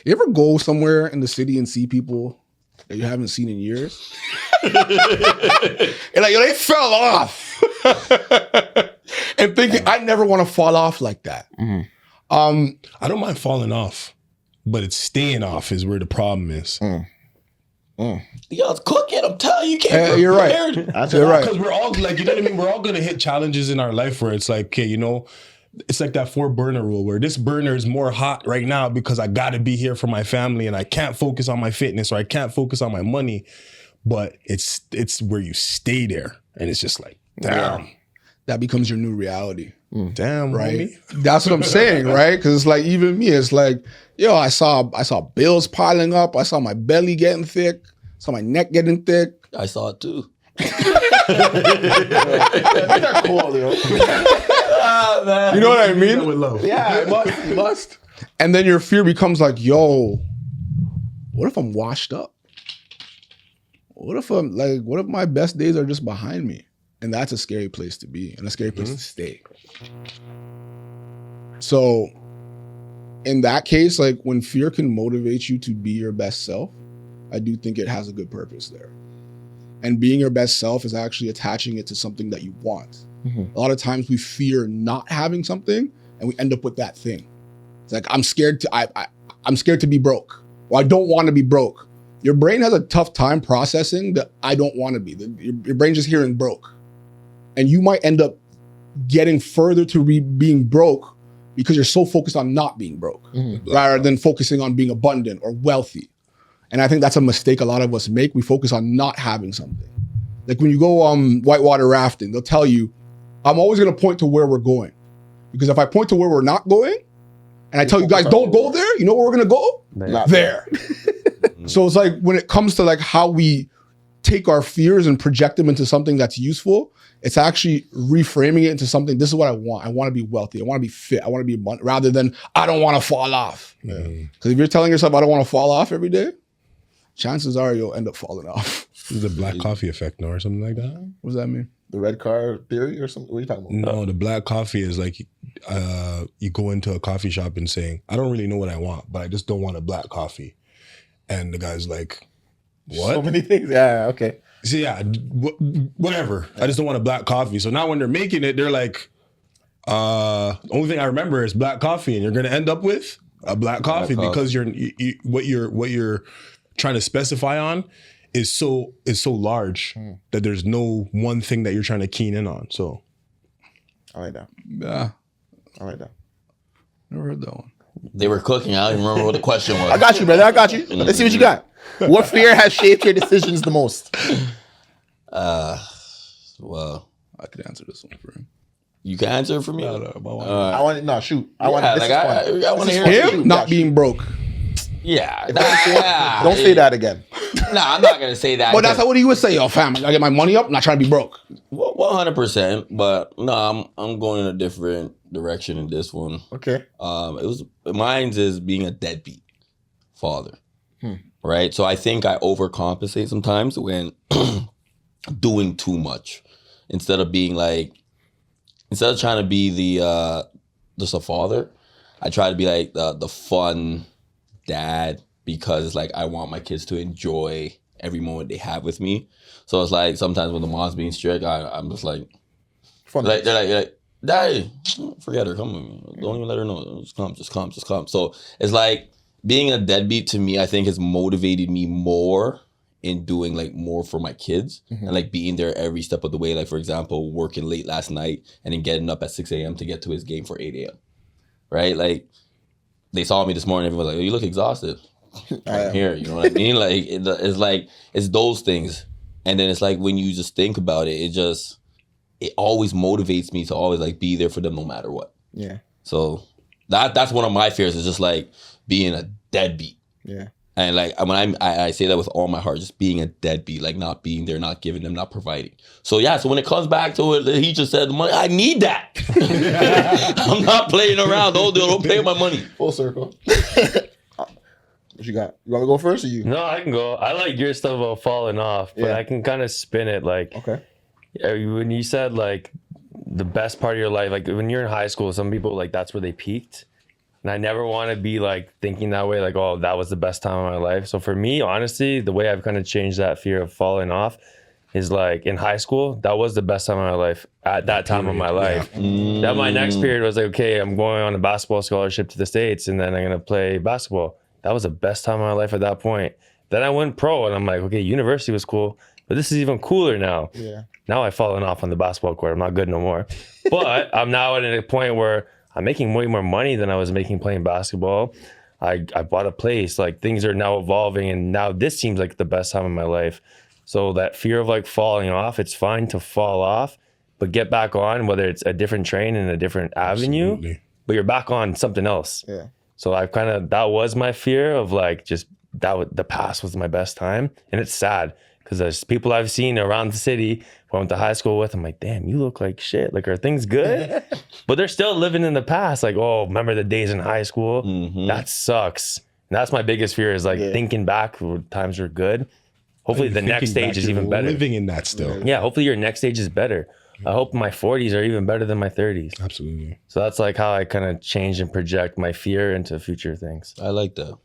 You ever go somewhere in the city and see people that you haven't seen in years? And like, yo, they fell off. And thinking, I never want to fall off like that. I don't mind falling off, but it's staying off is where the problem is. Yo, it's cooking. I'm telling you, can't. You're right. You're right. Because we're all like, you know what I mean? We're all gonna hit challenges in our life where it's like, okay, you know, it's like that 4-burner rule where this burner is more hot right now because I gotta be here for my family and I can't focus on my fitness or I can't focus on my money. But it's where you stay there. And it's just like, damn. That becomes your new reality. Damn, Right. homie. That's what I'm saying, right? Because it's like, even me, it's like, yo, I saw bills piling up. I saw my belly getting thick. Saw my neck getting thick. I saw it too. They're cool, yo. You know what I mean? With love. Yeah, you must. And then your fear becomes like, yo, what if I'm washed up? What if my best days are just behind me? And that's a scary place to be and a scary place to stay. So in that case, like when fear can motivate you to be your best self, I do think it has a good purpose there. And being your best self is actually attaching it to something that you want. A lot of times we fear not having something and we end up with that thing. It's like, I'm scared to be broke, or I don't want to be broke. Your brain has a tough time processing that I don't want to be. Your brain's just hearing broke. And you might end up getting further to being broke because you're so focused on not being broke rather than focusing on being abundant or wealthy. And I think that's a mistake a lot of us make. We focus on not having something. Like when you go whitewater rafting, they'll tell you, I'm always going to point to where we're going. Because if I point to where we're not going, and I tell you guys, don't go there, you know where we're going to go? Not there. So it's like when it comes to like how we take our fears and project them into something that's useful, it's actually reframing it into something, this is what I want. I want to be wealthy. I want to be fit. I want to be abundant, rather than I don't want to fall off. Because if you're telling yourself, I don't want to fall off every day, chances are you'll end up falling off. This is the black coffee effect, no, or something like that. What does that mean? The red car theory or something? What are you talking about? No, the black coffee is like you go into a coffee shop and saying, I don't really know what I want, but I just don't want a black coffee. And the guy's like, what? So many things. Yeah, okay. So yeah, whatever. I just don't want a black coffee. So now when they're making it, they're like, the only thing I remember is black coffee, and you're gonna end up with a black coffee because what you're trying to specify on is so large that there's no one thing that you're trying to keen in on. So I like that. Yeah. I like that. Never heard that one. They were cooking. I don't even remember what the question was. I got you, brother. I got you. Let's see what you got. What fear has shaped your decisions the most? Well, I could answer this one for him. you can answer for me. No, I want to, no, shoot. I want Yeah, this like is fun. I want to hear him it. not being broke. Yeah, Don't say that again. Nah, I'm not gonna say that. But that's what he would say, yo, fam. I get my money up, I'm not trying to be broke. 100%. But no, I'm going in a different direction in this one. Okay. Mine's is being a deadbeat father. Right? So I think I overcompensate sometimes when doing too much. Instead of trying to be just a father, I try to be like the fun dad, because it's like I want my kids to enjoy every moment they have with me. So it's like sometimes when the mom's being strict, I'm just like, Fun. they're like, Daddy, forget her, come with me. Don't even let her know. Just come. So it's like being a deadbeat to me, I think has motivated me more in doing like more for my kids and like being there every step of the way. Like for example, working late last night and then getting up at 6 a.m. to get to his game for 8 a.m. Right? Like they saw me this morning, everyone was like, oh, you look exhausted. I'm here, you know what I mean? Like it's those things. And then it's like when you just think about it, it always motivates me to always like be there for them no matter what. Yeah. So that's one of my fears, is just like being a deadbeat. Yeah. And like when I say that with all my heart, just being a deadbeat, like not being there, not giving them, not providing. So yeah, so when it comes back to it, he just said, money, I need that. I'm not playing around. Don't play with my money. Full circle. What you got? You want to go first or you? No, I can go. I like your stuff about falling off, but Yeah. I can kind of spin it like, Okay. when you said like the best part of your life, like when you're in high school, some people like that's where they peaked. And I never want to be like thinking that way, like, oh, that was the best time of my life. So for me, honestly, the way I've kind of changed that fear of falling off is like in high school, that was the best time of my life at that time of my life. Then my next period was like, okay, I'm going on a basketball scholarship to the States and then I'm going to play basketball. That was the best time of my life at that point. Then I went pro and I'm like, okay, university was cool, but this is even cooler now. Yeah. Now I've fallen off on the basketball court. I'm not good no more. But I'm now at a point where I'm making way more money than I was making playing basketball. I bought a place. Like things are now evolving and now this seems like the best time of my life. So that fear of like falling off, it's fine to fall off, but get back on, whether it's a different train in a different avenue, Absolutely. but you're back on something else. Yeah. So I've kind of, that was my fear of like, just the past was my best time. And it's sad because there's people I've seen around the city who I went to high school with. I'm like, damn, you look like shit. Like, are things good? But they're still living in the past. Like, oh, remember the days in high school? That sucks. And that's my biggest fear is like thinking back when times were good. Hopefully the next stage is even better. Living in that still. Yeah, hopefully your next stage is better. I hope my 40s are even better than my 30s. Absolutely. So that's like how I kind of change and project my fear into future things. I like that.